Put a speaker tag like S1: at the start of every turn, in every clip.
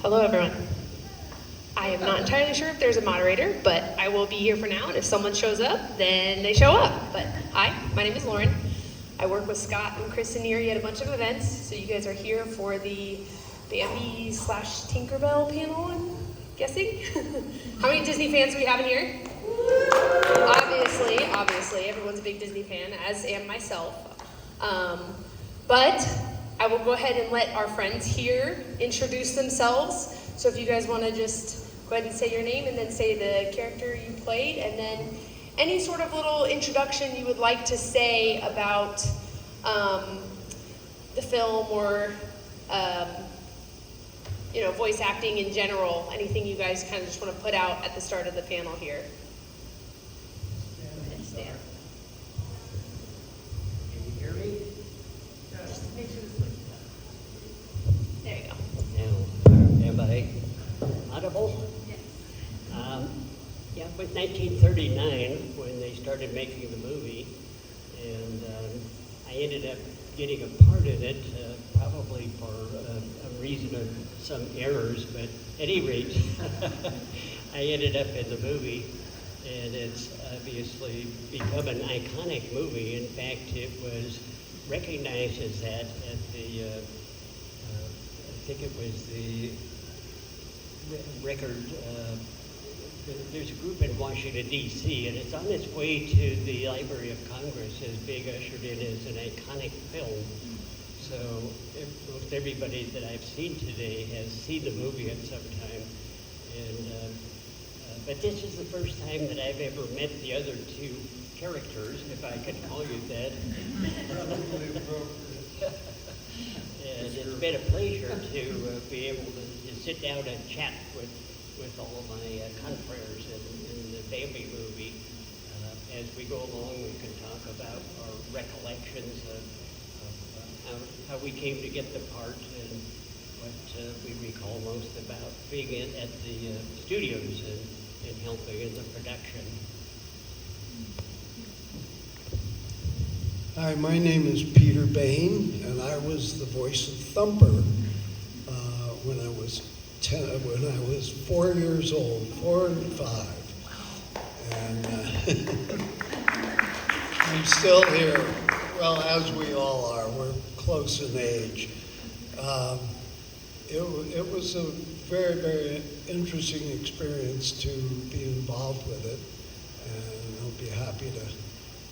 S1: Hello, everyone. I am not entirely sure if there's a moderator, but I will be here for now, and if someone shows up, then they show up. But hi, my name is Lauren. I work with Scott and Chris and Neri at a bunch of events, so you guys are here for the Bambi / Tinkerbell panel, I'm guessing? How many Disney fans do we have in here? Obviously, everyone's a big Disney fan, as am myself. But I will go ahead and let our friends here introduce themselves. So if you guys want to just go ahead and say your name and then say the character you played, and then any sort of little introduction you would like to say about the film or voice acting in general, anything you guys kind of just want to put out at the start of the panel here. Stan.
S2: Can you hear me?
S1: Just make sure this looks there you go.
S2: Now, everybody audible?
S1: Yes.
S2: Yeah, it was 1939 when they started making the movie, and I ended up getting a part of it, probably for a reason of some errors, but at any rate, I ended up in the movie, and it's obviously become an iconic movie. In fact, it was recognized as that at the, I think it was the record, there's a group in Washington, D.C., and it's on its way to the Library of Congress as being ushered in as an iconic film. So most everybody that I've seen today has seen the movie at some time. And but this is the first time that I've ever met the other two characters, if I could call you that. And it's been a pleasure to be able to sit down and chat with all of my confreres in the Bambi movie. As we go along, we can talk about our recollections of how we came to get the part and what we recall most about being at the studios and helping in the production.
S3: Hi, my name is Peter Bain, and I was the voice of Thumper when I was 4 years old, 4 and 5, and I'm still here. Well, as we all are, we're close in age. It was a very, very interesting experience to be involved with it, and I'll be happy to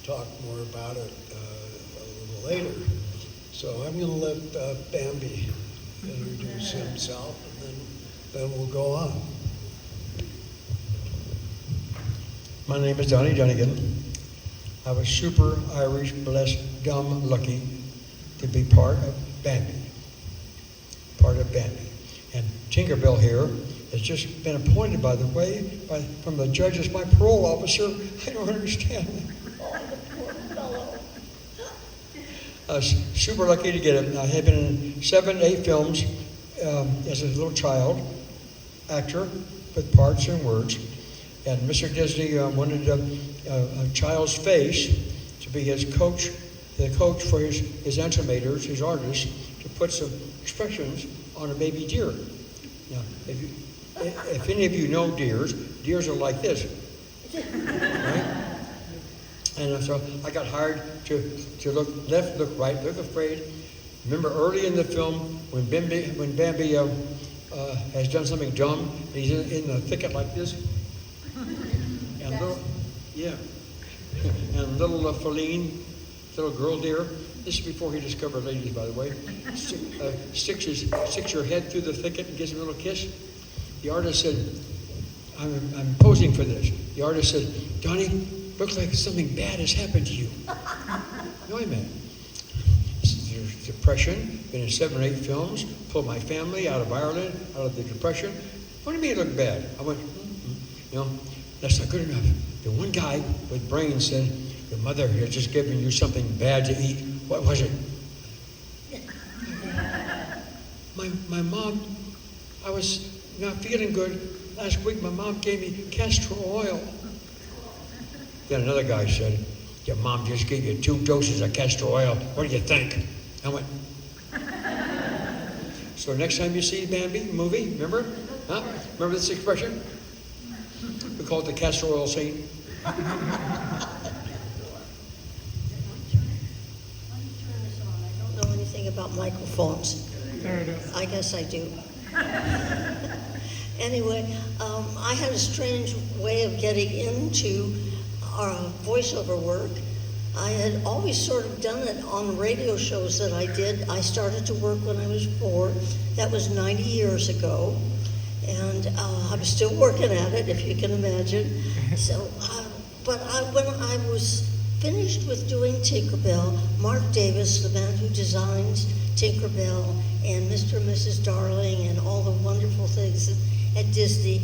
S3: talk more about it a little later. So I'm going to let Bambi introduce himself, and then we'll go on.
S4: My name is Donnie Dunnigan. I was super Irish, blessed, dumb, lucky to be part of Bambi. And Tinkerbell here has just been appointed, by the way, from the judge as my parole officer. I don't understand. Oh, the poor fellow. I was super lucky to get it. I had been in 7, 8 films as a little child, actor with parts and words. And Mr. Disney wanted a child's face to be his coach, the coach for his animators, his artists, to put some expressions on a baby deer. Now, if any of you know deers are like this, right? And so I got hired to look left, look right, look afraid. Remember early in the film when Bambi has done something dumb, and he's in the thicket like this, and and little Feline, little girl deer. This is before he discovered ladies, by the way. Sticks her head through the thicket and gives him a little kiss. The artist said, I'm posing for this. The artist said, Donnie, looks like something bad has happened to you. No, I meant. There's depression, been in 7 or 8 films, pulled my family out of Ireland, out of the depression. What do you mean it looked bad? I went, that's not good enough. The one guy with brains said, your mother has just given you something bad to eat. What was it? My mom, I was not feeling good. Last week my mom gave me castor oil. Then another guy said, your mom just gave you 2 doses of castor oil. What do you think? I went, So next time you see Bambi movie, remember? Huh? Remember this expression? We call it the castor oil scene.
S5: Let me turn this on. I don't know anything about microphones.
S6: There it is.
S5: I guess I do. Anyway, I had a strange way of getting into voiceover work. I had always sort of done it on radio shows that I did. I started to work when I was 4. That was 90 years ago. And I'm still working at it, if you can imagine. So, when I was finished with doing Tinkerbell, Mark Davis, the man who designs Tinkerbell and Mr. and Mrs. Darling and all the wonderful things at Disney,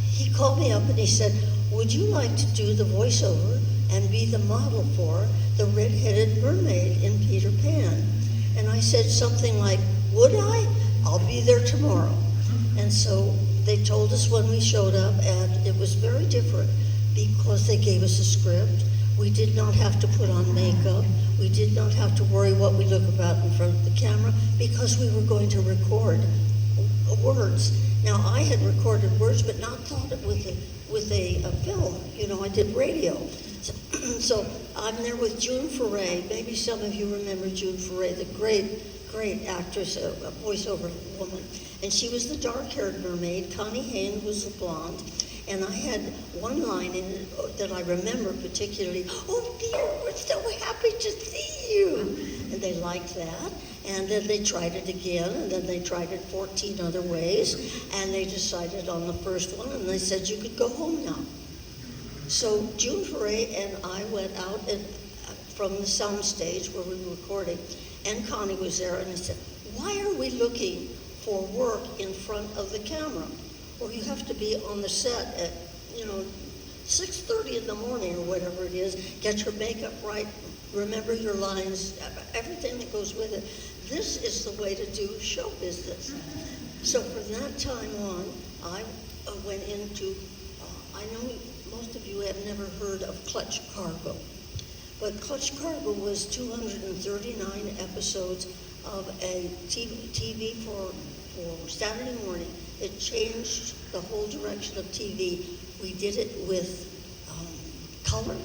S5: he called me up and he said, would you like to do the voiceover and be the model for the red-headed mermaid in Peter Pan? And I said something like, would I? I'll be there tomorrow. And so they told us when we showed up, and it was very different because they gave us a script. We did not have to put on makeup. We did not have to worry what we look about in front of the camera because we were going to record words. Now, I had recorded words, but not thought it with a film. You know, I did radio. So I'm there with June Foray. Maybe some of you remember June Foray, the great actress, a voiceover woman. And she was the dark-haired mermaid. Connie Haynes was the blonde. And I had one line in it that I remember particularly. Oh dear, we're so happy to see you. And they liked that. And then they tried it again, and then they tried it 14 other ways. And they decided on the first one, and they said you could go home now. So June Foray and I went out from the sound stage where we were recording, and Connie was there, and I said, why are we looking for work in front of the camera? Or you have to be on the set at, 6:30 in the morning or whatever it is, get your makeup right, remember your lines, everything that goes with it. This is the way to do show business. So from that time on, I went into, I know most of you have never heard of Clutch Cargo, but Clutch Cargo was 239 episodes of a TV for Saturday morning. It changed the whole direction of TV. We did it with color,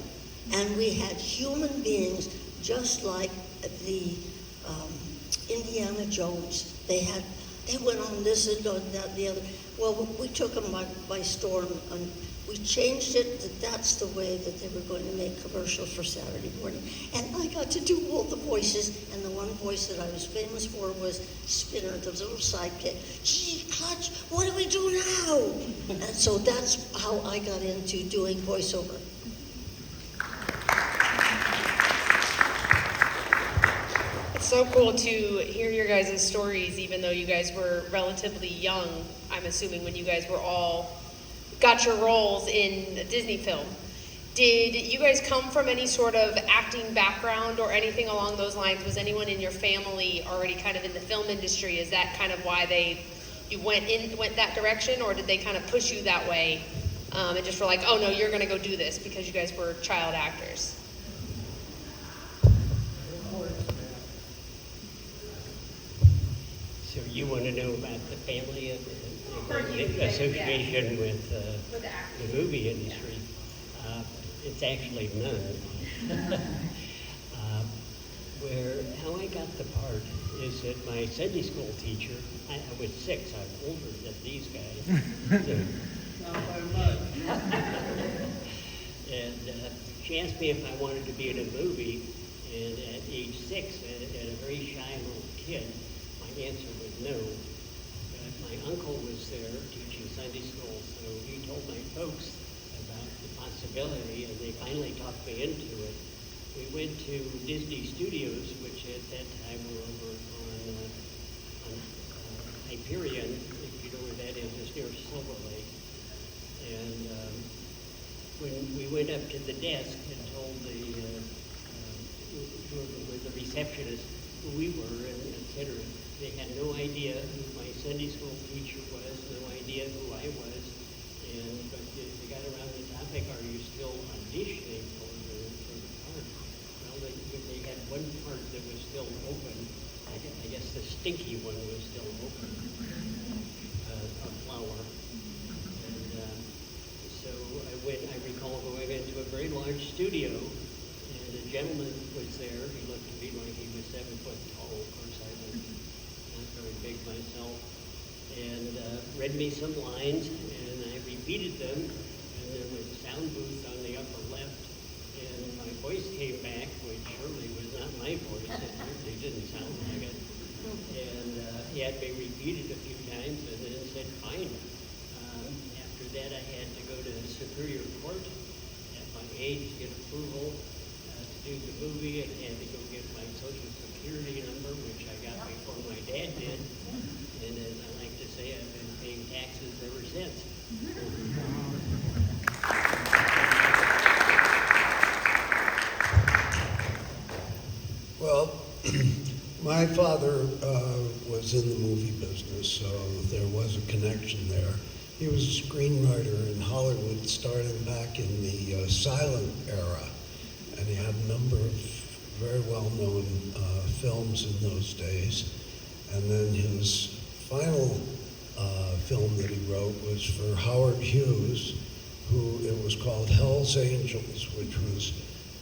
S5: and we had human beings just like the Indiana Jones. They went on this and on that, the other. Well, we took them by storm, and we changed it. That's the way that they were going to make commercials for Saturday morning. And I got to do all the voices, and the one voice that I was famous for was Spinner, the little sidekick. Gee, Clutch, what do we do now? And so that's how I got into doing voiceover.
S1: It's so cool to hear your guys' stories, even though you guys were relatively young, I'm assuming, when you guys were all got your roles in a Disney film. Did you guys come from any sort of acting background or anything along those lines? Was anyone in your family already kind of in the film industry? Is that kind of why you went that direction, or did they kind of push you that way and just were like, oh no, you're going to go do this because you guys were child actors?
S2: So you want to know about the family
S1: For you,
S2: association
S1: yeah.
S2: with
S1: With acting.
S2: the movie industry? It's actually none. How I got the part is that my Sunday school teacher, I was 6, I'm older than these guys.
S6: Not by much.
S2: And she asked me if I wanted to be in a movie, and at age 6, and a very shy little kid, my answer was no. But my uncle was there teaching Sunday school, so he told my folks about the possibility, and they finally talked me into it. We went to Disney Studios, which at that time were over on Hyperion, if you know where that is, it's near Silver Lake. And when we went up to the desk and told whoever was the receptionist who we were, and et cetera, they had no idea who my Sunday school teacher was, no idea who I was. But they got around the topic, are you still auditioning for the part? Well, they had one part that was still open. I guess guess the stinky one was still open, a flower. And so I recall going into a very large studio, and a gentleman was there. He looked to me like he was 7 foot tall. Of course, I was not very big myself. And read me some lines, and I repeated them, and there was a sound booth on the upper left, and my voice came back, which surely was not my voice. It certainly didn't sound like it. And he had me repeat it a few times, and then said, fine. After that, I had to go to the Superior Court at my age to get approval to do the movie. I had to go get my Social Security number, which I got before my dad did. And as I like to say, I've been paying taxes ever since.
S3: Well, my father was in the movie business, so there was a connection there. He was a screenwriter in Hollywood starting back in the silent era, and he had a number of very well-known films in those days. And then his final film that he wrote was for Howard Hughes, who it was called Hell's Angels, which was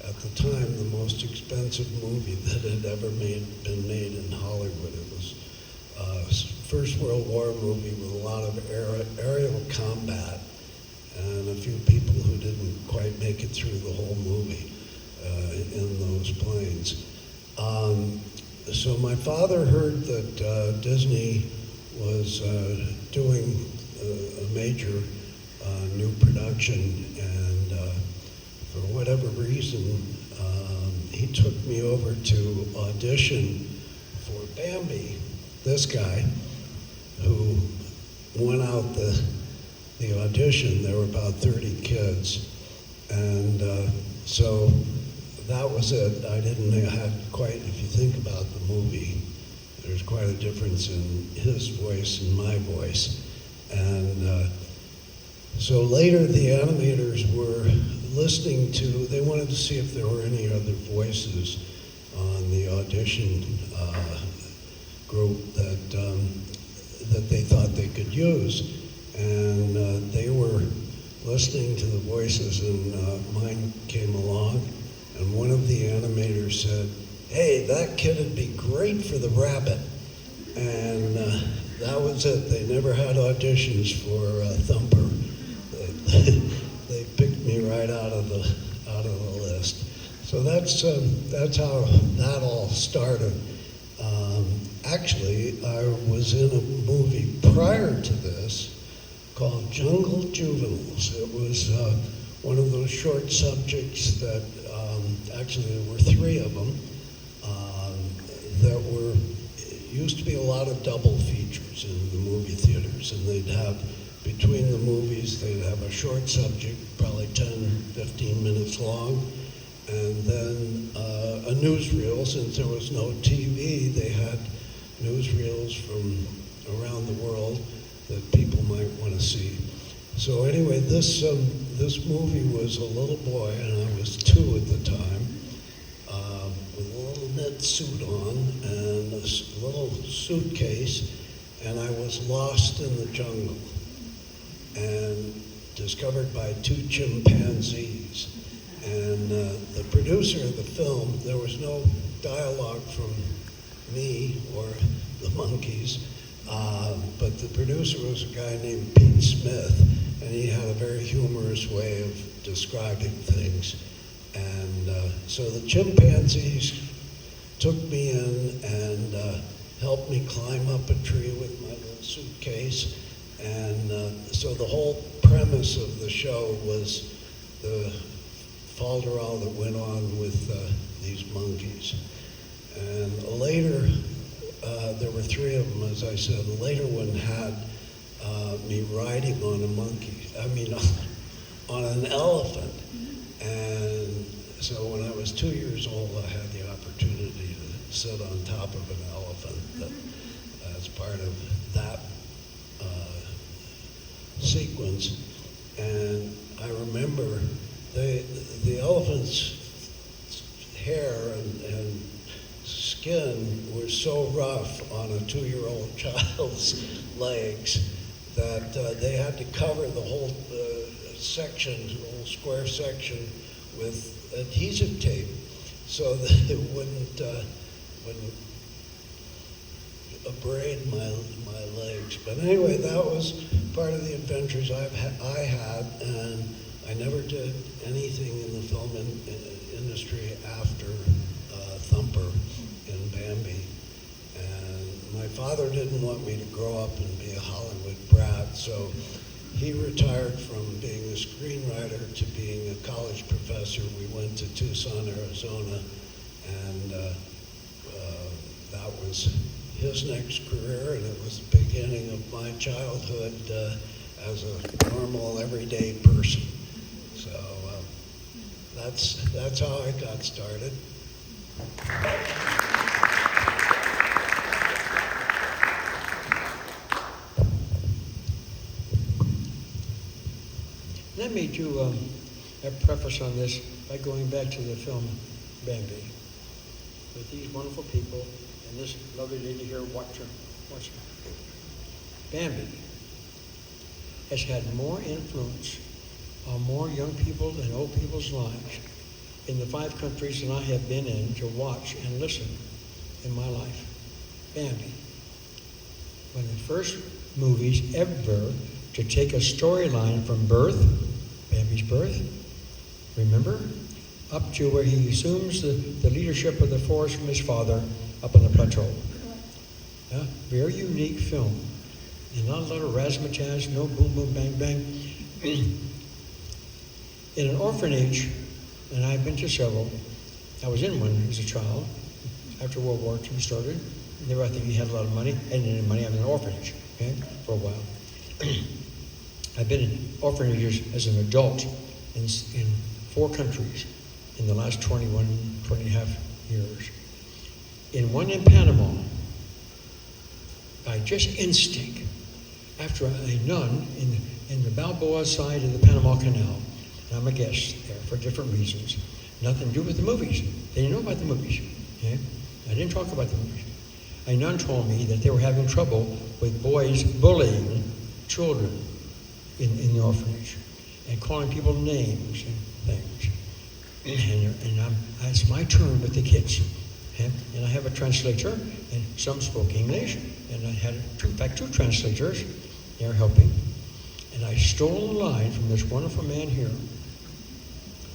S3: at the time the most expensive movie that had ever been made in Hollywood. It was a First World War movie with a lot of aerial combat and a few people who didn't quite make it through the whole movie in those planes. So my father heard that Disney was doing a major new production, and for whatever reason, he took me over to audition for Bambi. This guy, who went out the audition, there were about 30 kids, and so that was it. I didn't have quite, if you think about the movie, there's quite a difference in his voice and my voice. And so later the animators were listening to, they wanted to see if there were any other voices on the audition group that they thought they could use. And they were listening to the voices, and mine came along, and one of the animators said, "Hey, that kid would be great for the rabbit." And that was it. They never had auditions for Thumper. They picked me right out of the list. So that's how that all started. Actually, I was in a movie prior to this called Jungle Juveniles. It was one of those short subjects that, actually there were 3 of them, that were, it used to be a lot of double features in the movie theaters, and they'd have, between the movies, they'd have a short subject, probably 10, 15 minutes long, and then a newsreel. Since there was no TV, they had newsreels from around the world that people might want to see. So anyway, this movie was a little boy, and I was 2 at the time, with a little knit suit on and a little suitcase, and I was lost in the jungle and discovered by 2 chimpanzees. And the producer of the film, there was no dialogue from me or the monkeys, but the producer was a guy named Pete Smith, and he had a very humorous way of describing things. And so the chimpanzees took me in and helped me climb up a tree with my little suitcase. And so the whole premise of the show was the falderall that went on with these monkeys. And later, there were 3 of them, as I said. The later one had me riding on a monkey, on an elephant. And so when I was 2 years old, I had the opportunity to sit on top of an elephant as part of that sequence. And I remember the elephant's hair and skin were so rough on a 2-year-old child's legs that they had to cover the whole section, the whole square section, with adhesive tape so that it wouldn't abrade my legs. But anyway, that was part of the adventures I had, and I never did anything in the film industry after Thumper and Bambi. And my father didn't want me to grow up and be a Hollywood brat, so he retired from being a screenwriter to being a college professor. We went to Tucson, Arizona, and that was his next career, and it was the beginning of my childhood as a normal, everyday person. So that's how I got started.
S4: Let me do a preface on this by going back to the film Bambi with these wonderful people and this lovely lady here watching. Bambi has had more influence on more young people and old people's lives in the 5 countries that I have been in to watch and listen in my life. Bambi. One of the first movies ever to take a storyline from birth, Bambi's birth, remember, up to where he assumes the leadership of the forest from his father up on the plateau. Yeah, very unique film. And not a lot of razzmatazz, no boom, boom, bang, bang. In an orphanage, and I've been to several, I was in one as a child, after World War II started. There I think he had a lot of money, and any money, I'm in an orphanage, okay, for a while. I've been in orphanages as an adult in 4 countries in the last 20 and a half years. In one in Panama, by just instinct, after a nun in the Balboa side of the Panama Canal, and I'm a guest there for different reasons, nothing to do with the movies. They didn't know about the movies. Okay? I didn't talk about the movies. A nun told me that they were having trouble with boys bullying children in the orphanage and calling people names and things. And it's my turn with the kids. Okay? And I have a translator, and some spoke English, and I had 2 translators. They're helping. And I stole a line from this wonderful man here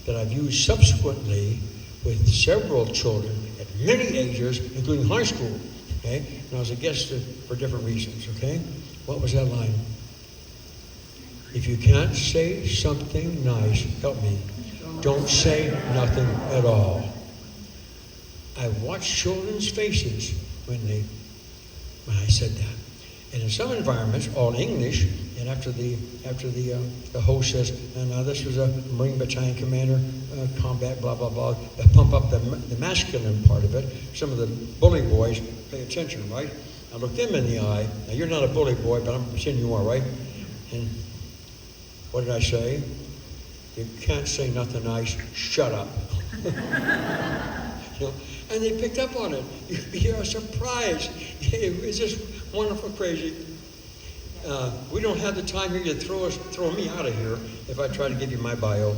S4: that I've used subsequently with several children at many ages, including high school. Okay? And I was a guest for different reasons. Okay? What was that line? If you can't say something nice, help me. Don't say nothing at all. I watched children's faces when I said that. And in some environments, all English, and after the host says, and now this was a Marine Battalion commander, combat, blah, blah, blah, pump up the masculine part of it. Some of the bully boys pay attention, right? I look them in the eye. Now, you're not a bully boy, but I'm pretending you are, right? And what did I say? You can't say nothing nice. Shut up. You know, and they picked up on it. You're surprised. It's just wonderful, crazy. We don't have the time here to throw me out of here if I try to give you my bio.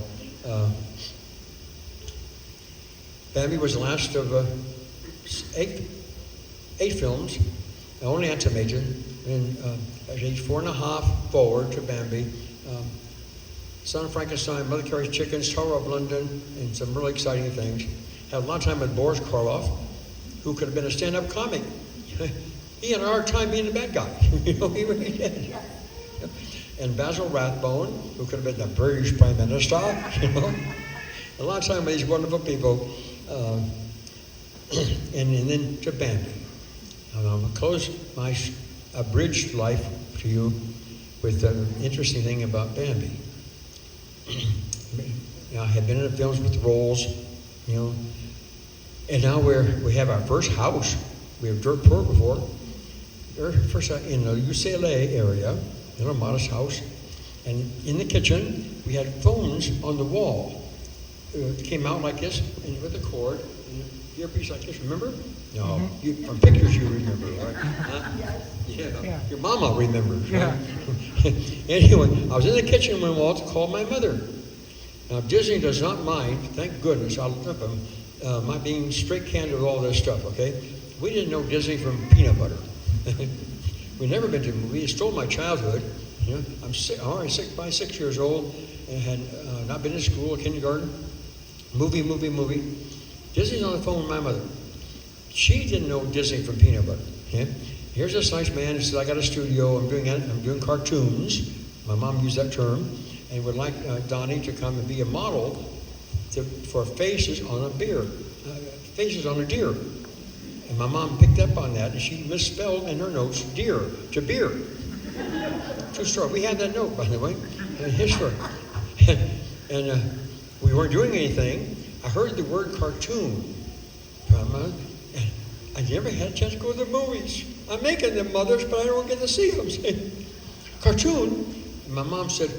S4: Bambi was the last of 8 films. I only had to major. And at age 4.5 forward to Bambi. Son of Frankenstein, Mother Carries Chickens, Tower of London, and some really exciting things. Had a lot of time with Boris Karloff, who could have been a stand-up comic. He had a hard time being a bad guy. You know, he really did. And Basil Rathbone, who could have been the British Prime Minister. You know, a lot of time with these wonderful people. And then to Bambi. And I'm going to close my abridged life to you with an interesting thing about Bambi. I had been in the films with roles, you know, and now we have our first house. We have dirt poor before. First in the UCLA area, in a modest house, and in the kitchen we had phones on the wall. It came out like this, and with a cord, and an earpiece like this. Remember? No, from pictures you remember, right? Huh? Yeah.
S6: Yeah.
S4: Your mama remembers,
S6: Yeah.
S4: right? Anyway, I was in the kitchen when Walt called my mother. Now, Disney does not mind, thank goodness, I'll rip him, my being straight candid with all this stuff, okay? We didn't know Disney from peanut butter. We'd never been to a movie. It stole my childhood. You know, I'm already 6 years old and had not been to school or kindergarten. Movie. Disney's on the phone with my mother. She didn't know Disney from peanut butter. Okay? Here's this nice man who says, I got a studio, I'm doing cartoons. My mom used that term, and would like Donnie to come and be a model for faces on a faces on a deer. And my mom picked up on that, and she misspelled in her notes deer to beer. True story. We had that note, by the way, in history. And we weren't doing anything. I heard the word cartoon from I never had a chance to go to the movies. I'm making them, mothers, but I don't get to see them. Cartoon. And my mom said,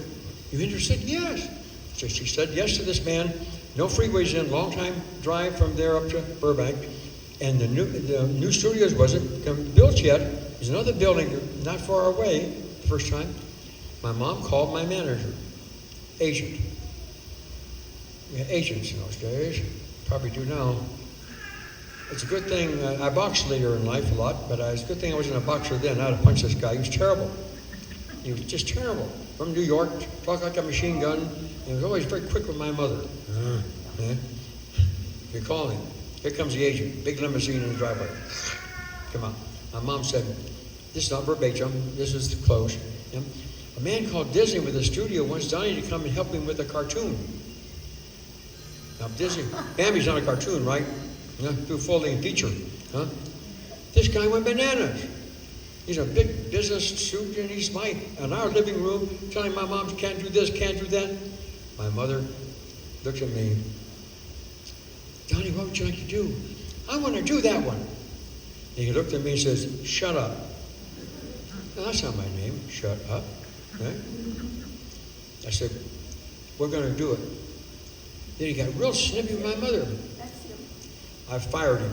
S4: you interested? Yes. So she said yes to this man. No freeways in, long time drive from there up to Burbank. And the new studios wasn't built yet. There's another building not far away the first time. My mom called my manager, agent. We had agents in those days. Probably do now. It's a good thing, I boxed later in life a lot, but it's a good thing I wasn't a boxer then. I'd have punched this guy. He was terrible. He was just terrible. From New York, talked like a machine gun. He was always very quick with my mother. You're calling. Here comes the agent. Big limousine in the driveway. Come on. My mom said, this is not verbatim. This is close. Yeah. A man called Disney with a studio wants Donnie to come and help him with a cartoon. Now, Disney, Bambi's not a cartoon, right? Yeah, do a full-length feature. Huh? This guy went bananas. He's a big business suit, and he's in our living room telling my mom can't do this, can't do that. My mother looked at me. Donnie, what would you like to do? I want to do that one. And he looked at me and says, shut up. Now, that's not my name, shut up. Right? I said, we're going to do it. Then he got real snippy with my mother. I fired him.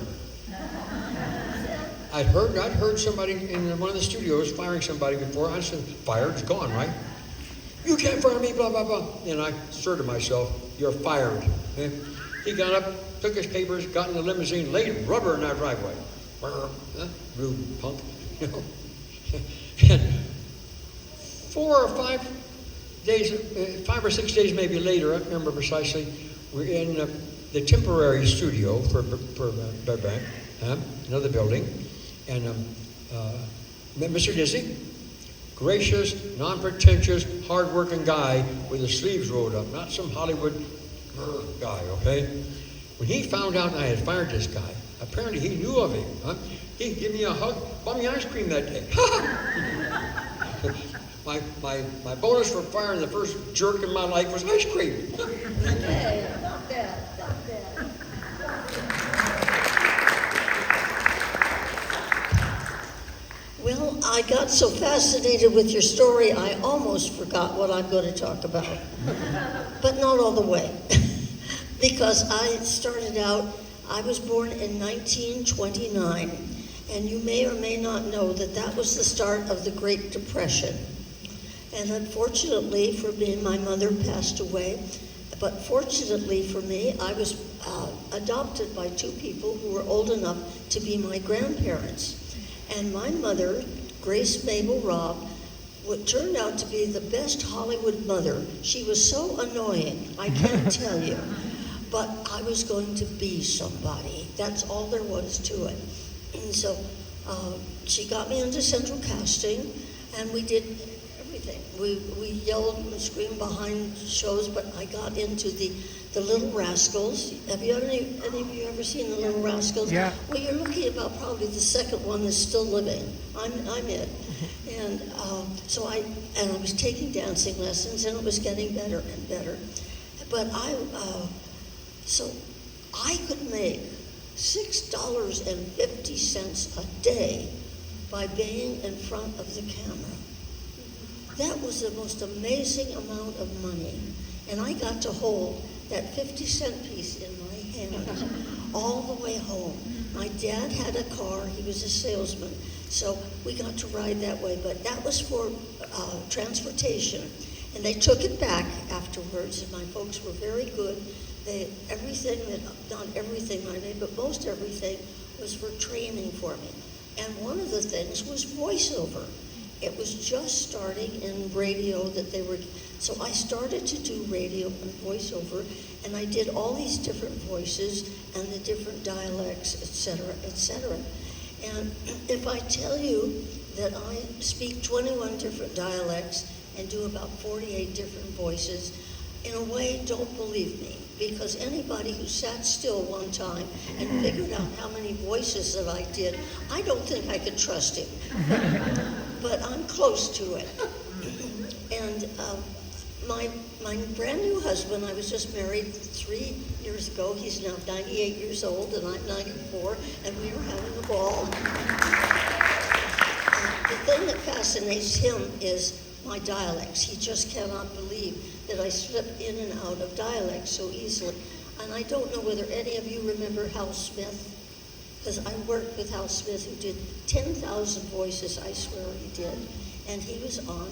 S4: I'd heard somebody in one of the studios firing somebody before. I said, fired, it's gone, right? You can't fire me, blah, blah, blah. And I asserted myself, you're fired. Okay? He got up, took his papers, got in the limousine, laid rubber in our driveway. Rude punk, you know. And 4 or 5 days, 5 or 6 days maybe later, I don't remember precisely, we're in the temporary studio for Burbank, another building, and Mr. Disney, gracious, non-pretentious, hard-working guy with his sleeves rolled up, not some Hollywood guy, okay? When he found out I had fired this guy, apparently he knew of him. Huh? He gave me a hug, bought me ice cream that day. my bonus for firing the first jerk in my life was ice cream.
S5: Hey, not bad, not bad. Well, I got so fascinated with your story, I almost forgot what I'm going to talk about. But not all the way. Because I started out, I was born in 1929, and you may or may not know that that was the start of the Great Depression. And unfortunately for me, my mother passed away. But fortunately for me, I was adopted by 2 people who were old enough to be my grandparents. And my mother, Grace Mabel Robb, what turned out to be the best Hollywood mother. She was so annoying, I can't tell you. But I was going to be somebody. That's all there was to it. And so she got me into central casting, and we did everything. We yelled and screamed behind shows, but I got into the Little Rascals. Have you any of you ever seen the Little Rascals?
S6: Yeah.
S5: Well, you're looking about probably the second one that's still living. I'm it. And so I was taking dancing lessons, and it was getting better and better. But so I could make $6.50 a day by being in front of the camera. That was the most amazing amount of money. And I got to hold that 50-cent piece in my hand all the way home. My dad had a car, he was a salesman, so we got to ride that way, but that was for transportation. And they took it back afterwards, and my folks were very good. Not everything I made, but most everything was for training for me. And one of the things was voiceover. It was just starting in radio so I started to do radio and voiceover, and I did all these different voices and the different dialects, et cetera. And if I tell you that I speak 21 different dialects and do about 48 different voices, in a way, don't believe me, because anybody who sat still one time and figured out how many voices that I did, I don't think I could trust him. But I'm close to it. And my brand new husband, I was just married 3 years ago. He's now 98 years old, and I'm 94, and we are having a ball. The thing that fascinates him is my dialects. He just cannot believe that I slip in and out of dialects so easily. And I don't know whether any of you remember Hal Smith, because I worked with Hal Smith, who did 10,000 voices, I swear he did. And he was on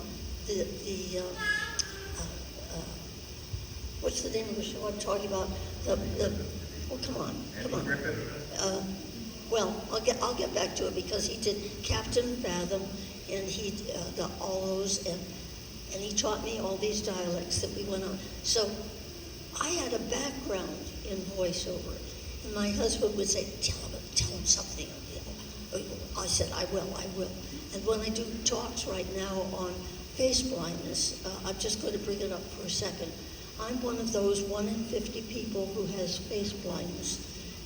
S5: what's the name of the show I'm talking about? Come on. Well, I'll get back to it, because he did Captain Fathom, and he all those, and he taught me all these dialects that we went on. So I had a background in voiceover, and my husband would say, tell him something. I said, I will. And when I do talks right now on face blindness, I'm just going to bring it up for a second. I'm one of those 1 in 50 people who has face blindness.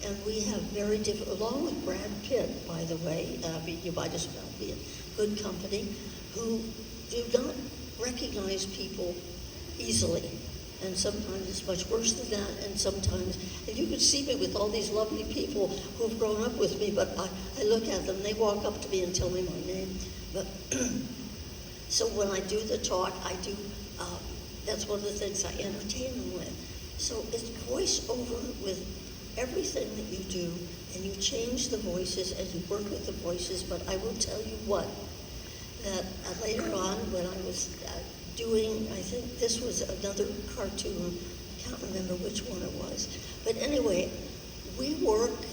S5: And we have very different, along with Brad Pitt, by the way, you might as well be in good company, who do not recognize people easily. And sometimes it's much worse than that, and you can see me with all these lovely people who've grown up with me, but I look at them, they walk up to me and tell me my name. But so when I do the talk, that's one of the things I entertain them with. So it's voiceover with everything that you do, and you change the voices and you work with the voices. But I will tell you that later on when I was doing, I think this was another cartoon, I can't remember which one it was. But anyway, we work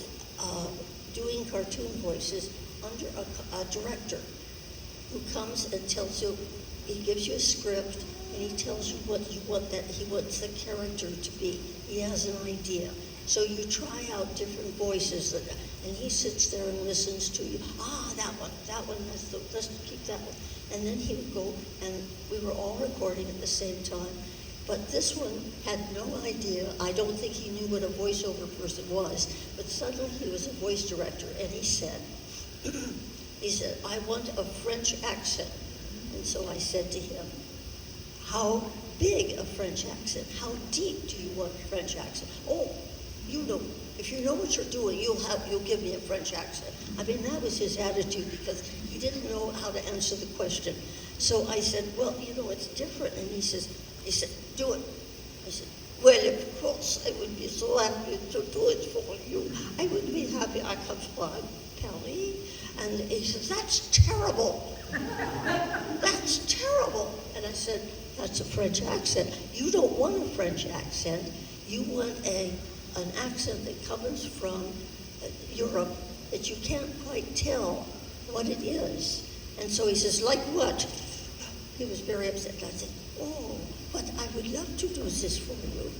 S5: doing cartoon voices under a director who comes and tells you, he gives you a script, and he tells you what he wants the character to be. He has an idea. So you try out different voices, and he sits there and listens to you. That one, let's keep that one. And then he would go, and we were all recording at the same time. But this one had no idea. I don't think he knew what a voiceover person was. But suddenly he was a voice director, and he said, I want a French accent. And so I said to him, how big a French accent? How deep do you want a French accent? Oh, you know, if you know what you're doing, you'll give me a French accent. I mean, that was his attitude, because he didn't know how to answer the question. So I said, well, it's different. And he said, do it. I said, well, of course, I would be so happy to do it for you. I would be happy. I come from Paris. And he says, that's terrible. That's terrible. And I said, that's a French accent. You don't want a French accent. You want an accent that comes from Europe that you can't quite tell what it is. And so he says, like what? He was very upset. I said, oh, but I would love to do this for you.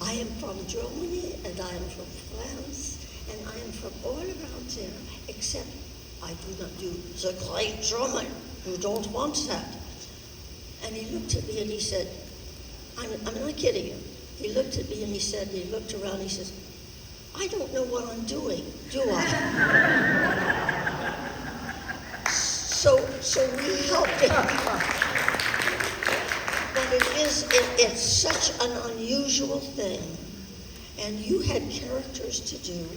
S5: I am from Germany, and I am from France, and I am from all around there, except I do not do the great German. You don't want that. And he looked at me and he said, I'm not kidding you. He looked at me and he looked around and he says, I don't know what I'm doing, do I? So we helped him. But it's such an unusual thing. And you had characters to do.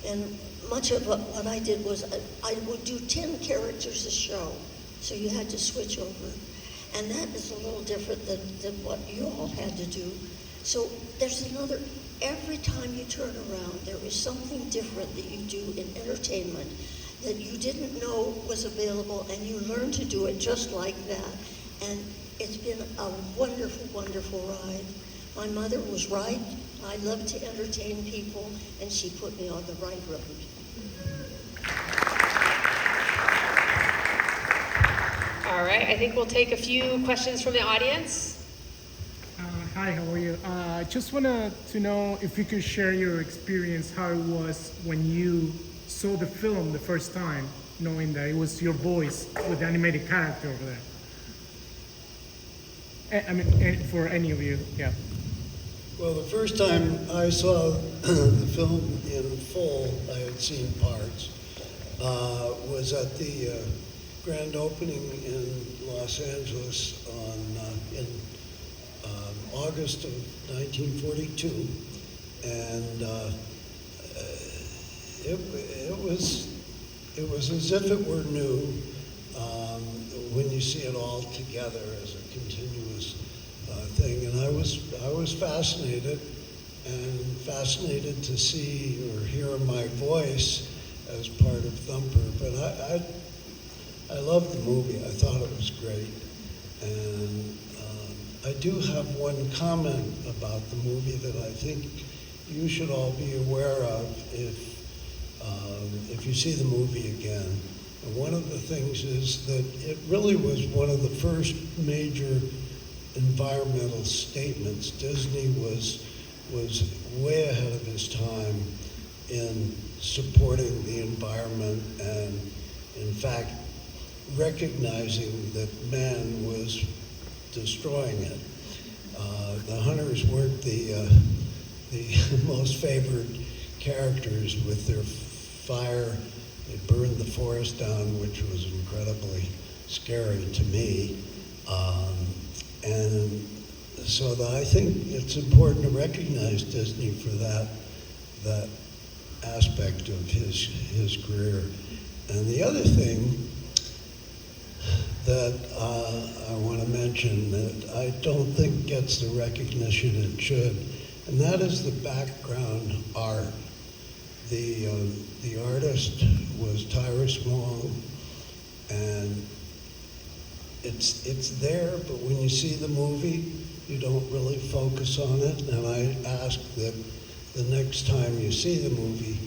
S5: And much of what I did was I would do 10 characters a show. So you had to switch over. And that is a little different than what you all had to do. So there's every time you turn around, there is something different that you do in entertainment that you didn't know was available, and you learn to do it just like that. And it's been a wonderful, wonderful ride. My mother was right. I love to entertain people, and she put me on the right road.
S1: All right, I think we'll take a few questions from the audience.
S6: Hi, how are you? I just wanted to know if you could share your experience, how it was when you saw the film the first time, knowing that it was your voice with the animated character over there. I mean, for any of you, yeah.
S3: Well, the first time I saw the film in full, I had seen parts, was at the grand opening in Los Angeles in August of 1942, and it was as if it were new when you see it all together as a continuous thing. And I was fascinated to see or hear my voice as part of Thumper. But I loved the movie. I thought it was great, and I do have one comment about the movie that I think you should all be aware of if you see the movie again. And one of the things is that it really was one of the first major environmental statements. Disney was way ahead of his time in supporting the environment and, in fact, recognizing that man was destroying it. The hunters weren't the most favored characters with their fire. They burned the forest down, which was incredibly scary to me. And so I think it's important to recognize Disney for that aspect of his career. And the other thing that I want to mention that I don't think gets the recognition it should, and that is the background art. The artist was Tyrus Wong, and it's there, but when you see the movie, you don't really focus on it. And I ask that the next time you see the movie,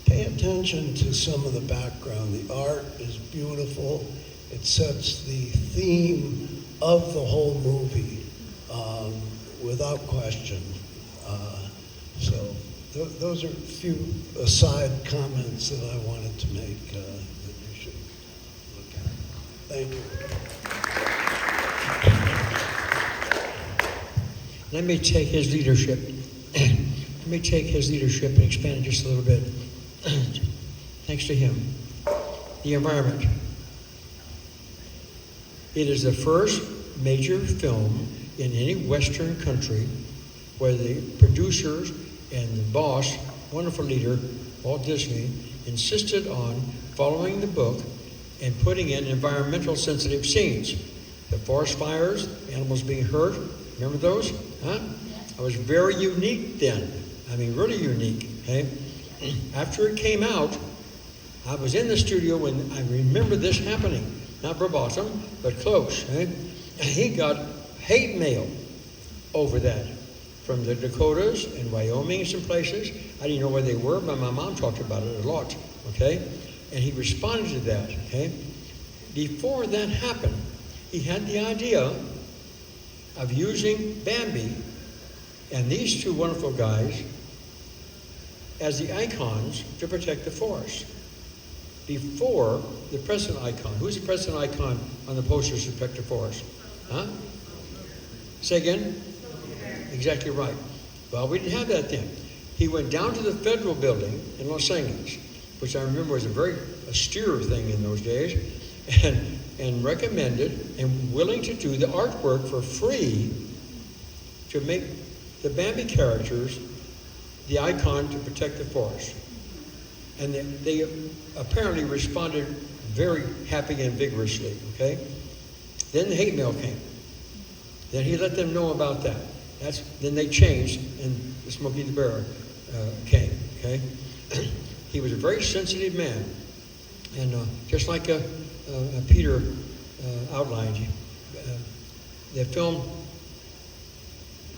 S3: pay attention to some of the background. The art is beautiful. It sets the theme of the whole movie without question. So those are a few aside comments that I wanted to make that you should look at. Thank you.
S4: Let me take his leadership. Let me take his leadership and expand it just a little bit. Thanks to him. The environment. It is the first major film in any Western country where the producers and the boss, wonderful leader, Walt Disney, insisted on following the book and putting in environmental sensitive scenes. The forest fires, animals being hurt, remember those? Huh? I was very unique then. I mean, really unique. Okay? After it came out, I was in the studio when I remember this happening. Not verbatim, but close. Okay? And he got hate mail over that from the Dakotas and Wyoming and some places. I didn't know where they were, but my mom talked about it a lot. Okay? And he responded to that. Okay? Before that happened, he had the idea of using Bambi and these two wonderful guys as the icons to protect the forest. Before the president icon. Who's the president icon on the posters to protect the forest? Huh? Say again? Exactly right. Well, we didn't have that then. He went down to the federal building in Los Angeles, which I remember was a very austere thing in those days, and recommended and willing to do the artwork for free to make the Bambi characters the icon to protect the forest. And they apparently responded very happy and vigorously, okay? Then the hate mail came. Then he let them know about that. Then they changed, and the Smokey the Bear came. Okay, he was a very sensitive man, and just like Peter outlined, the film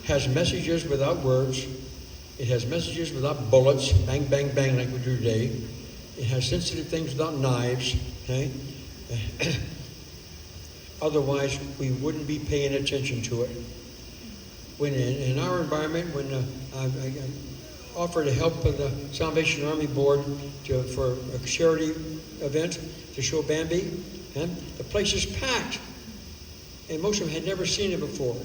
S4: has messages without words. It has messages without bullets, bang, bang, bang, like we do today. It has sensitive things without knives. Okay. Otherwise, we wouldn't be paying attention to it. When in our environment, when I offered to help with the Salvation Army Board for a charity event to show Bambi, the place is packed. And most of them had never seen it before.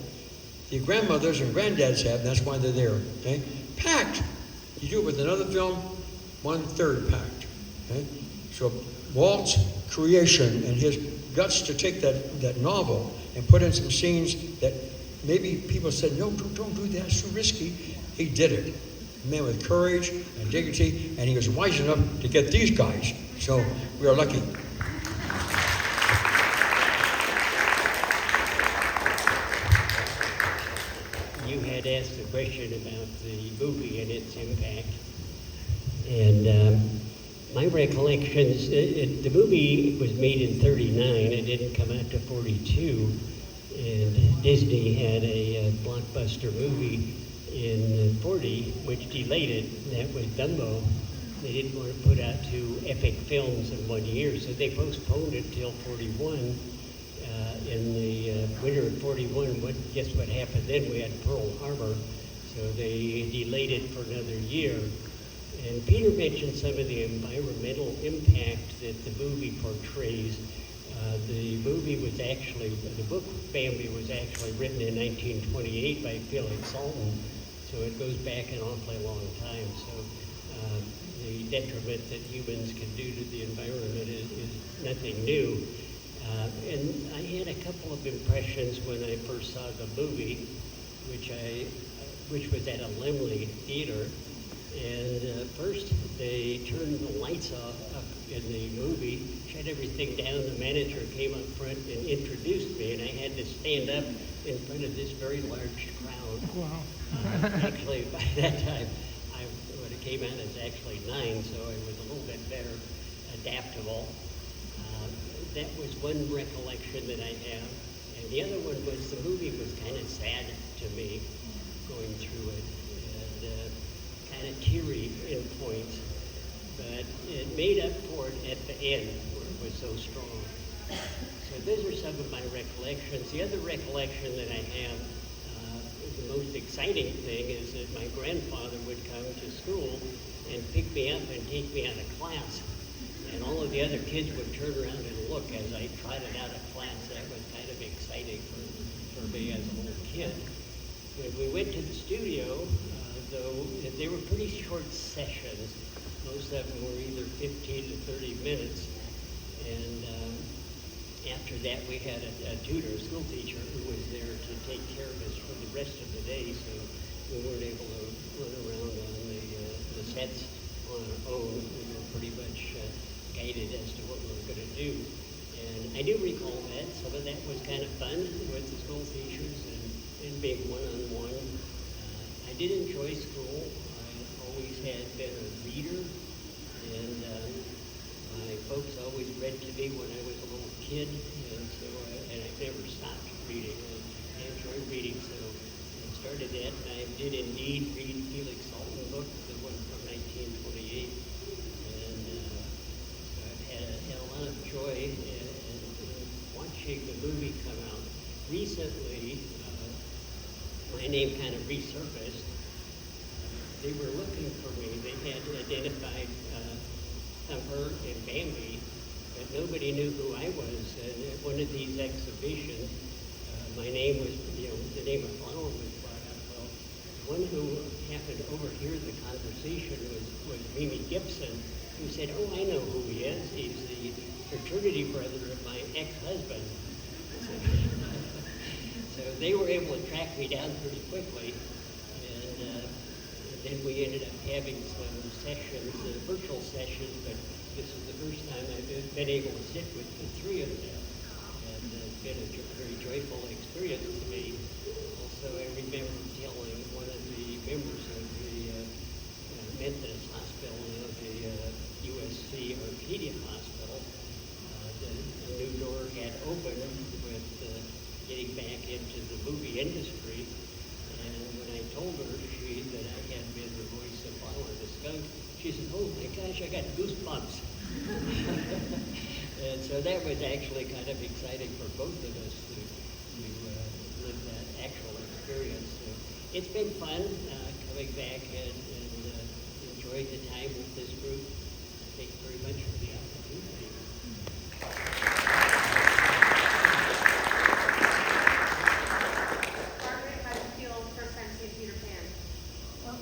S4: The grandmothers and granddads have, and that's why they're there. Okay? Packed. You do it with another film, 1/3 packed. Okay? So Walt's creation and his guts to take that novel and put in some scenes that maybe people said, no, don't do that, it's too risky. He did it. A man with courage and dignity, and he was wise enough to get these guys. So we are lucky.
S2: You had asked a question about the movie and its impact. And my recollections, the movie was made in 39. It didn't come out to 42. And Disney had a blockbuster movie in 40, which delayed it. That was Dumbo. They didn't want to put out two epic films in 1 year, so they postponed it till 41. In the winter of 41, guess what happened then? We had Pearl Harbor, so they delayed it for another year. And Peter mentioned some of the environmental impact that the movie portrays. The book Bambi was actually written in 1928 by Felix Salten, so it goes back an awfully long time. So the detriment that humans can do to the environment is nothing new. And I had a couple of impressions when I first saw the movie, which was at a Lemley theater. And first, they turned the lights off up in the movie, shut everything down. The manager came up front and introduced me, and I had to stand up in front of this very large crowd.
S6: Wow.
S2: Actually, by that time, when it came out, it was actually 9, so I was a little bit better adaptable. That was one recollection that I have. And the other one was the movie was kind of sad to me going through it. And kind of teary in points, but it made up for it at the end where it was so strong. So those are some of my recollections. The other recollection that I have, the most exciting thing is that my grandfather would come to school and pick me up and take me out of class. And all of the other kids would turn around and look as I trotted out of class. That was kind of exciting for me as a little kid. When we went to the studio, though they were pretty short sessions. Most of them were either 15 to 30 minutes. And after that, we had a tutor, a school teacher, who was there to take care of us for the rest of the day, so we weren't able to run around on the sets on our own. We were pretty much guided as to what we were going to do. And I do recall that. Some of that was kind of fun with the school teachers and being one-on-one. I did enjoy school. I always had been a reader, and my folks always read to me when I was a little kid, and so I never stopped reading. I enjoyed reading, so I started that, and I did indeed read Felix Salten book, the one from 1928, and so I've had a lot of joy in watching the movie come out. Recently, my name kind of resurfaced. They were looking for me. They had identified Thumper and Bambi, but nobody knew who I was. And at one of these exhibitions, my name was, the name of Flower was brought up. Well, one who happened to overhear the conversation was Mimi Gibson, who said, "Oh, I know who he is. He's the fraternity brother of my ex-husband." So they were able to track me down pretty quickly, and then we ended up having some sessions, virtual sessions, but this is the first time I've been able to sit with the three of them, and it's been a very joyful experience to me. Also, I remember telling open with getting back into the movie industry. And when I told her that I had been the voice of Flower the Skunk, she said, "Oh my gosh, I got goosebumps." And so that was actually kind of exciting for both of us to live that actual experience. So it's been fun coming back and enjoying the time with this group. Thanks very much for the opportunity.
S7: Margaret, how do you feel first time seeing Peter Pan?
S5: Well,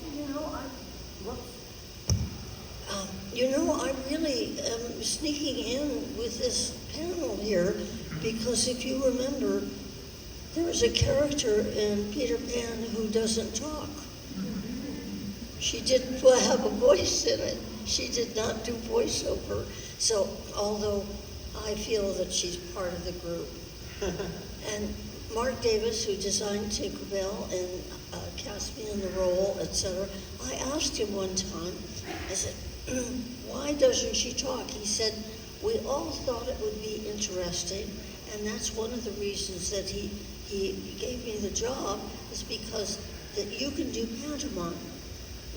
S5: I really am sneaking in with this panel here because if you remember, there is a character in Peter Pan who doesn't talk. She didn't have a voice in it. She did not do voiceover. So, although I feel that she's part of the group. And Mark Davis, who designed Tinkerbell and cast me in the role, etc., I asked him one time, I said, why doesn't she talk? He said, we all thought it would be interesting, and that's one of the reasons that he gave me the job, is because that you can do pantomime.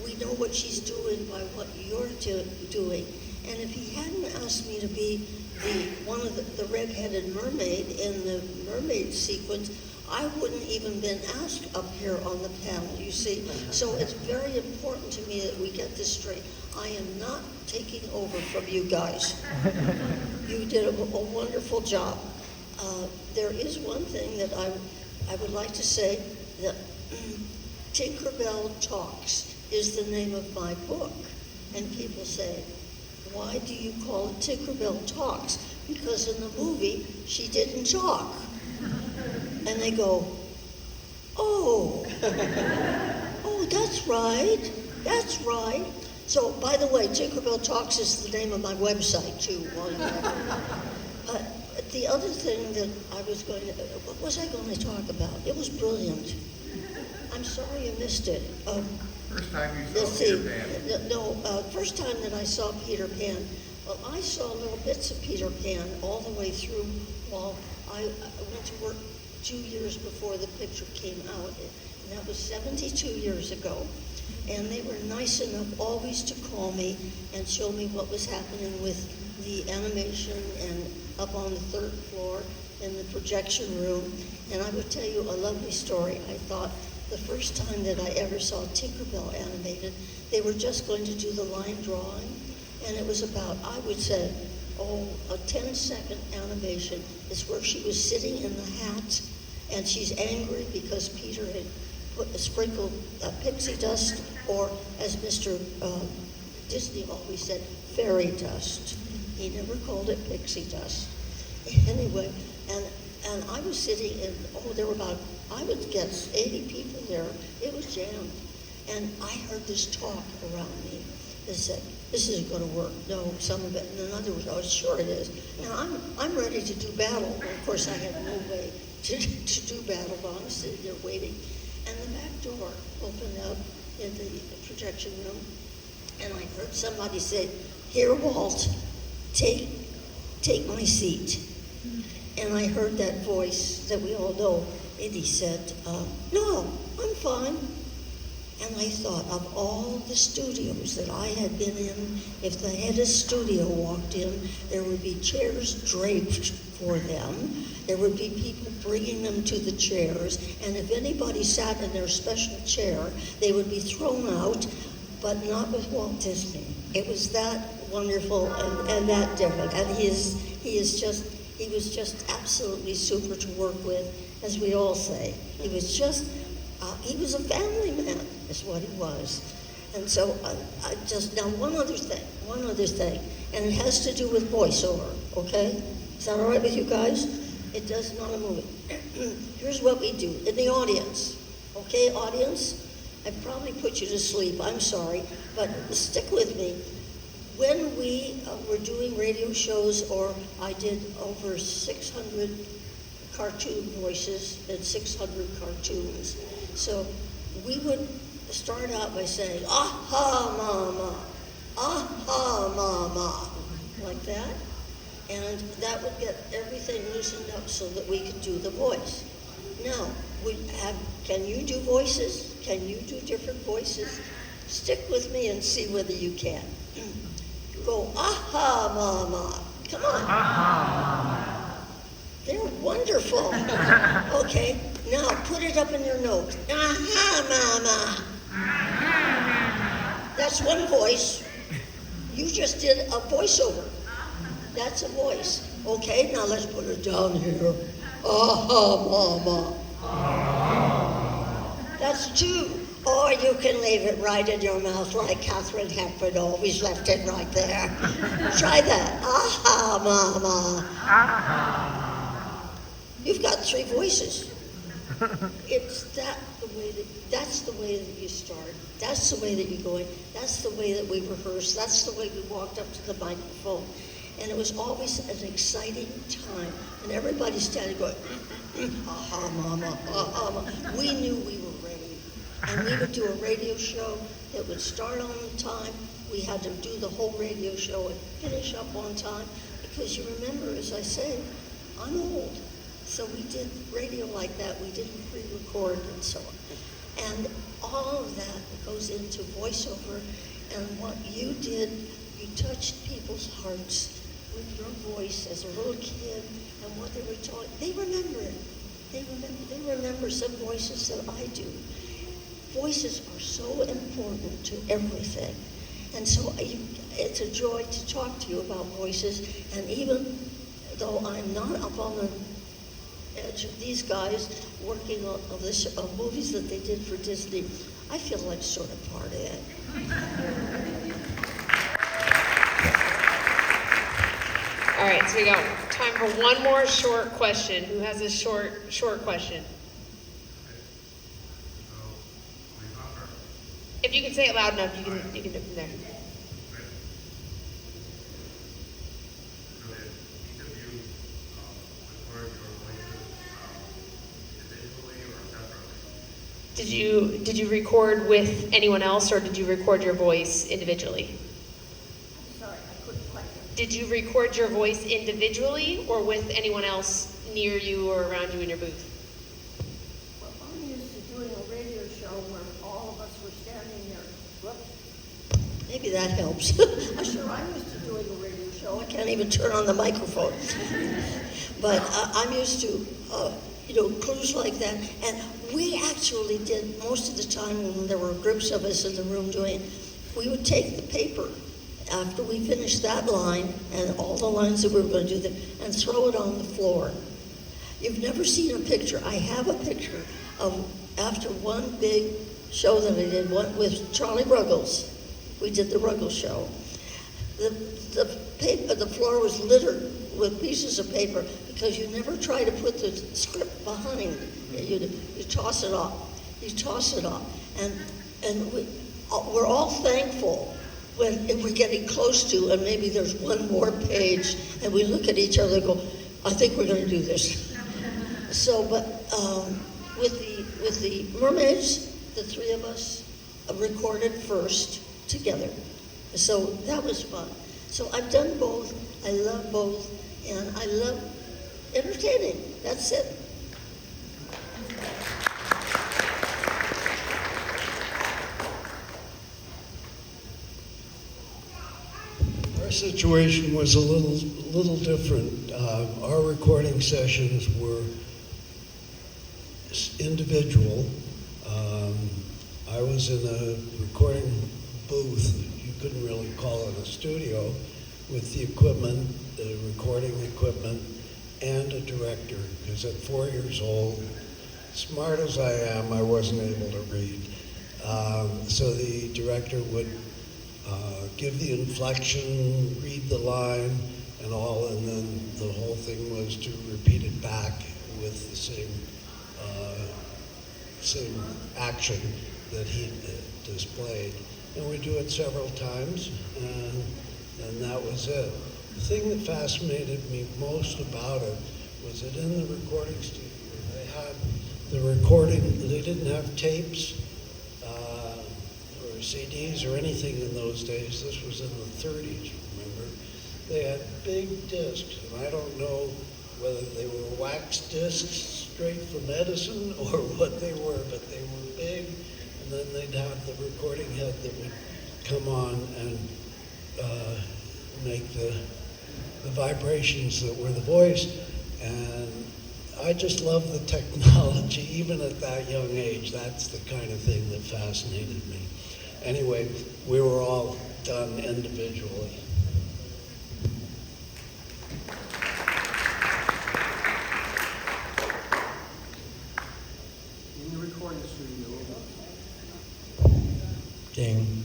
S5: We know what she's doing by what you're doing. And if he hadn't asked me to be one of the red-headed mermaid in the mermaid sequence, I wouldn't even been asked up here on the panel, you see. So it's very important to me that we get this straight. I am not taking over from you guys. You did a wonderful job. There is one thing that I would like to say, that Tinkerbell Talks is the name of my book. And people say, why do you call it Tinkerbell Talks? Because in the movie, she didn't talk. And they go, oh, that's right. So, by the way, Tinkerbell Talks is the name of my website, too, while you're at it. But the other thing that what was I going to talk about? It was brilliant. I'm sorry you missed it.
S8: First time you saw Peter Pan.
S5: First time that I saw Peter Pan, well, I saw little bits of Peter Pan all the way through while I went to work 2 years before the picture came out, and that was 72 years ago. And they were nice enough always to call me and show me what was happening with the animation and up on the third floor in the projection room. And I would tell you a lovely story. I thought the first time that I ever saw Tinkerbell animated, they were just going to do the line drawing, and it was about, I would say, a 10-second animation. It's where she was sitting in the hat, and she's angry because Peter had sprinkled pixie dust, or as Mr. Disney always said, fairy dust. He never called it pixie dust. Anyway, and I was sitting in, there were about, I would guess, 80 people there. It was jammed. And I heard this talk around me that said, this isn't going to work. No, some of it. And in other words, oh, sure it is. Now, I'm ready to do battle. And of course, I had no way to do battle, but I'm sitting there waiting. And the back door opened up in the projection room, and I heard somebody say, here, Walt, take my seat. And I heard that voice that we all know, and he said, no, I'm fine. And I thought of all the studios that I had been in, if the head of studio walked in, there would be chairs draped for them. There would be people bringing them to the chairs. And if anybody sat in their special chair, they would be thrown out, but not with Walt Disney. It was that wonderful and that different. And he was just absolutely super to work with, as we all say. He was a family man, is what he was. And so now one other thing, and it has to do with voiceover, okay? Is that all right with you guys? It does not a movie. Here's what we do in the audience, okay, audience? I probably put you to sleep, I'm sorry, but stick with me. When we were doing radio shows, or I did over 600 cartoon voices and 600 cartoons, so we would start out by saying, aha, mama, like that. And that would get everything loosened up so that we could do the voice. Now, can you do voices? Can you do different voices? Stick with me and see whether you can. Go, aha, mama. Come on. Aha. They're wonderful. Okay, now put it up in your note. Aha, mama. That's one voice. You just did a voiceover. That's a voice. Okay, now let's put it down here. Aha, mama. That's two. Or you can leave it right in your mouth like Katharine Hepburn always left it right there. Try that. Aha, mama. You've got three voices. That's the way that you start. That's the way that you go in. That's the way that we rehearsed. That's the way we walked up to the microphone. And it was always an exciting time. And everybody standing going, aha, mama, aha, mama. We knew we were ready. And we would do a radio show that would start on time. We had to do the whole radio show and finish up on time. Because you remember, as I say, I'm old. So we did radio like that. We didn't pre-record and so on. And all of that goes into voiceover. And what you did, you touched people's hearts with your voice as a little kid and what they were taught. They remember it. They remember some voices that I do. Voices are so important to everything. And so it's a joy to talk to you about voices. And even though I'm not up on the edge of these guys working on movies that they did for Disney, I feel like sort of part of it.
S1: All right, so we got time for one more short question. Who has a short question? If you can say it loud enough, you can do it from there. Did you record with anyone else, or did you record your voice individually?
S5: Sorry, I couldn't quite hear.
S1: Did you record your voice individually or with anyone else near you or around you in your booth?
S5: Well, I'm used to doing a radio show where all of us were standing there. Whoops. Maybe that helps. I'm used to doing a radio show. I can't even turn on the microphone. But I'm used to, crews like that. And we actually did, most of the time when there were groups of us in the room doing it, we would take the paper after we finished that line and all the lines that we were going to do them and throw it on the floor. You've never seen a picture. I have a picture of after one big show that I did, one with Charlie Ruggles. We did the Ruggles show. The floor was littered with pieces of paper because you never try to put the script behind. You toss it off. You toss it off. And we're all thankful when we're getting close to, and maybe there's one more page, and we look at each other and go, I think we're going to do this. So, but with the mermaids, the three of us recorded first together. So that was fun. So I've done both. I love both, and I love entertaining. That's it.
S3: Our situation was a little different. Our recording sessions were individual. I was in a recording booth. You couldn't really call it a studio, with the equipment, the recording equipment, and a director. Because at 4 years old, smart as I am, I wasn't able to read. So the director would give the inflection, read the line, and all, and then the whole thing was to repeat it back with the same action that he displayed. And we do it several times, and that was it. The thing that fascinated me most about it was that in the recording studio, they had the recording, they didn't have tapes or CDs or anything in those days. This was in the 30s, remember? they had big discs, and I don't know whether they were wax discs straight from Edison or what they were, but they were big, and then they'd have the recording head that would come on and make the vibrations that were the voice. And I just love the technology, even at that young age. That's the kind of thing that fascinated me. Anyway, we were all done individually.
S4: In the recording studio. Ding.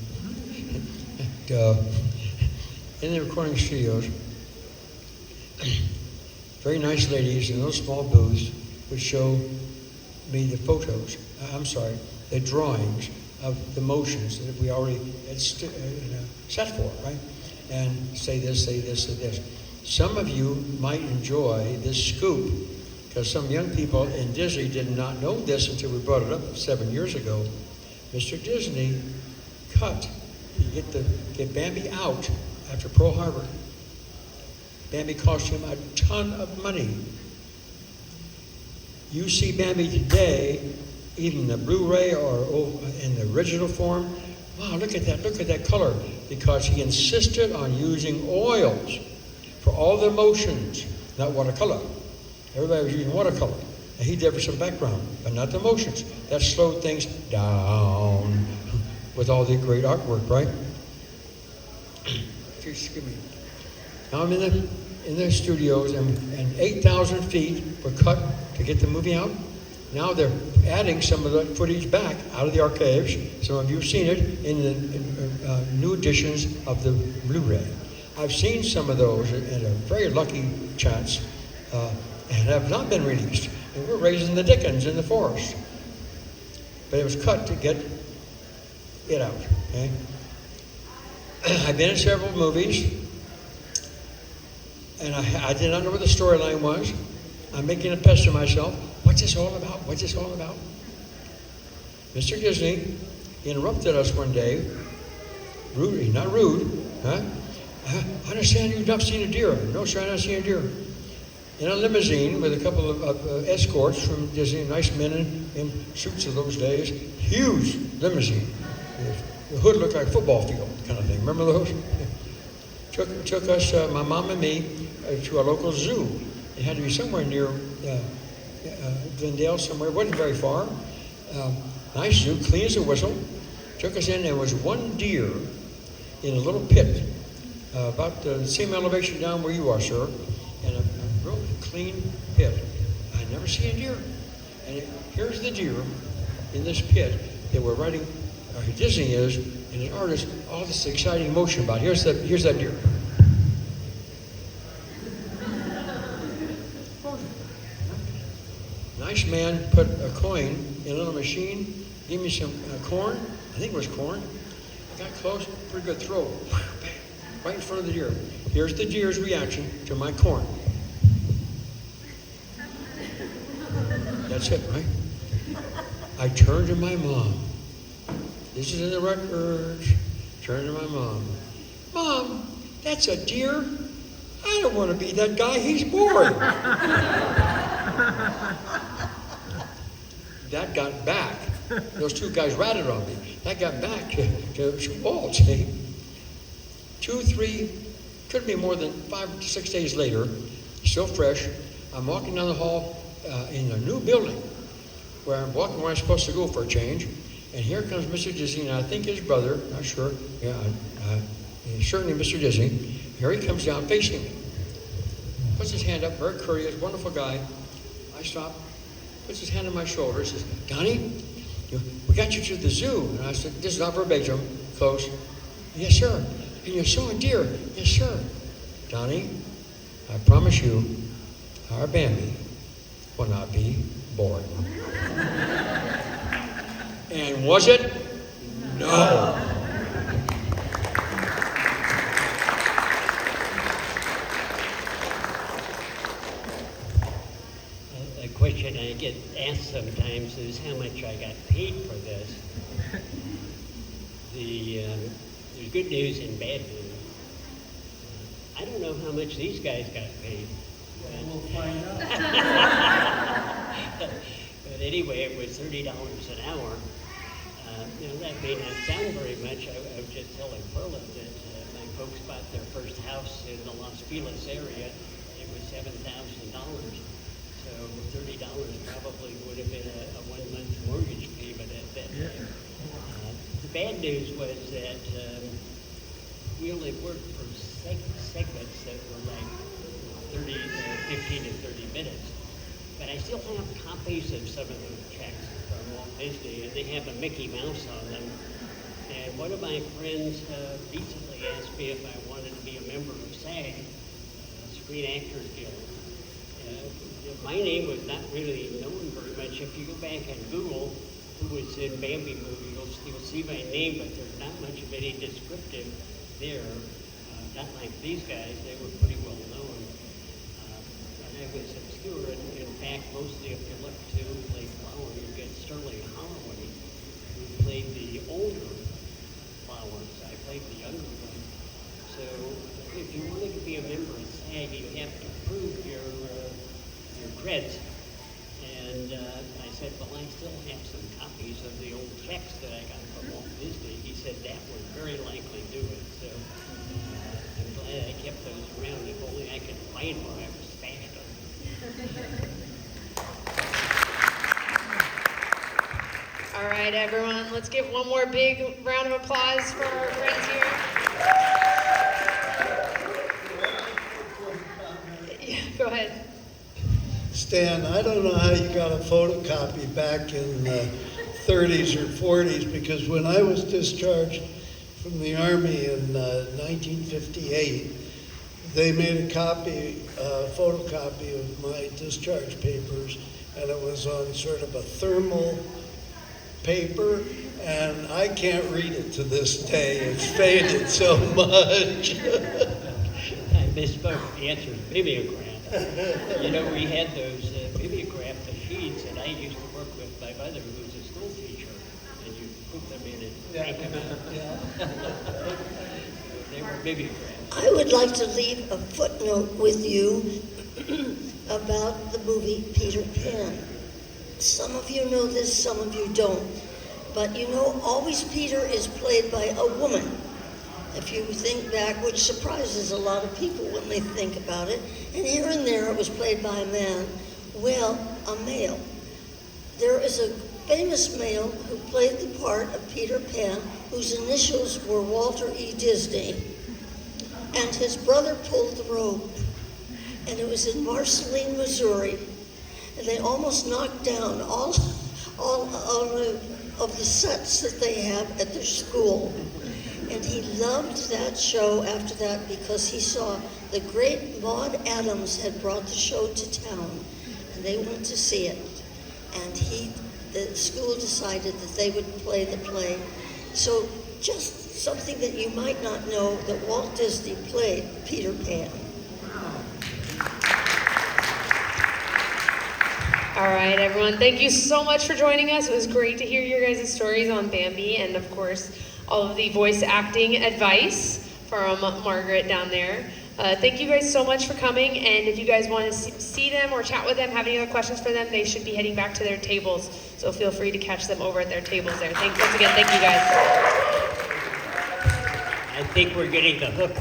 S4: In the recording studios, very nice ladies in those small booths would show me the photos, the drawings of the motions that we already had set for, right? And say this, say this, say this. Some of you might enjoy this scoop, because some young people in Disney did not know this until we brought it up 7 years ago. Mr. Disney cut to get Bambi out after Pearl Harbor. Bambi cost him a ton of money. You see Bambi today, even the Blu-ray or in the original form, wow, look at that color, because he insisted on using oils for all the motions, not watercolor. Everybody was using watercolor, and he did for some background, but not the motions. That slowed things down with all the great artwork, right? Excuse me. Now I'm in the studios, and 8,000 feet were cut to get the movie out. Now they're adding some of the footage back out of the archives. Some of you have seen it in the new editions of the Blu-ray. I've seen some of those in a very lucky chance, and have not been released. And we're raising the dickens in the forest. But it was cut to get it out. Okay? I've been in several movies, and I did not know what the storyline was. I'm making a pest of myself. What's this all about? What's this all about? Mr. Disney interrupted us one day, rude, not rude, huh? I understand you've not seen a deer. No, sir, I've not seen a deer. In a limousine with a couple of escorts from Disney, nice men in suits of those days, huge limousine. The hood looked like a football field kind of thing. Remember those? Took us, my mom and me, to a local zoo. It had to be somewhere near Glendale, somewhere. It wasn't very far. Nice zoo, clean as a whistle. Took us in. There was one deer in a little pit, about the same elevation down where you are, sir, and a real clean pit. I'd never seen a deer. And here's the deer in this pit that we're writing. Disney is, and an artist, all this exciting emotion about. Here's that deer. Nice man put a coin in a little machine, gave me some corn. I think it was corn. I got close, pretty good throw. Right in front of the deer. Here's the deer's reaction to my corn. That's it, right? I turned to my mom. This is in the records. Turned to my mom. Mom, that's a deer. I don't want to be that guy. He's boring. That got back. Those two guys ratted on me. That got back to Walt. 2, 3, could be more than 5 to 6 days later, still fresh. I'm walking down the hall in a new building where I'm walking where I'm supposed to go for a change. And here comes Mr. Disney, and I think his brother, not sure, certainly Mr. Disney. Here he comes down facing me. Puts his hand up, very courteous, wonderful guy. I stop, puts his hand on my shoulder, says, Donnie, we got you to the zoo. And I said, this is not verbatim, close. Yes, sir. And you saw a deer. Yes, sir. Donnie, I promise you, our Bambi will not be boring. And was it? No.
S2: A question I get asked sometimes is how much I got paid for this. There's good news and bad news. I I don't know how much these guys got paid.
S3: We'll find out.
S2: But anyway, it was $30 an hour. That may not sound very much. I was just telling Perla that my folks bought their first house in the Los Feliz area. It was $7,000. So $30 probably would have been a 1 month mortgage payment at that time. The bad news was that we only worked for segments that were like 15 and 30 minutes. But I still have copies of some of those checks from Walt Disney, and they have a Mickey Mouse on them. And one of my friends recently asked me if I wanted to be a member of SAG, Screen Actors Guild. My name was not really known very much. If you go back and Google who was in Bambi movie, you'll see my name, but there's not much of any descriptive there. Not like these guys, they were pretty well known. And I was obscure, and in fact, mostly if you look to who played Flower, you get Sterling Holloway, who played the older Flowers. I played the younger one. So if you wanted to be a member of SAG, you have to prove your creds. And I said, well, I still have some copies of the old checks that I got from Walt Disney. He said that would very likely do it. So I'm glad I kept those around. If only I could find where I was stashed them.
S1: All right, everyone, let's give one more big round of applause for our friends here. Yeah, go ahead.
S3: Stan, I don't know how you got a photocopy back in the 30s or 40s, because when I was discharged from the Army in 1958, they made a photocopy of my discharge papers, and it was on sort of a thermal paper, and I can't read it to this day. It's faded so much.
S2: I misspoke. The answer is mimeograph. We had those mimeograph machines, and I used to work with my mother, who was a school teacher, and you put them in and crank them out. They were mimeographs.
S5: I would like to leave a footnote with you about the movie Peter Pan. Some of you know this, some of you don't. But always Peter is played by a woman. If you think back, which surprises a lot of people when they think about it, and here and there it was played by a man. Well, a male. There is a famous male who played the part of Peter Pan, whose initials were Walter E. Disney, and his brother pulled the rope. And it was in Marceline, Missouri, and they almost knocked down all of the sets that they have at their school. And he loved that show after that because he saw the great Maud Adams had brought the show to town, and they went to see it. And the school decided that they would play the play. So just something that you might not know, that Walt Disney played Peter Pan.
S1: All right, everyone. Thank you so much for joining us. It was great to hear your guys' stories on Bambi, and of course, all of the voice acting advice from Margaret down there. Thank you guys so much for coming, and if you guys want to see them or chat with them, have any other questions for them, they should be heading back to their tables, so feel free to catch them over at their tables there. Once again, thank you guys.
S2: I think we're getting the hook.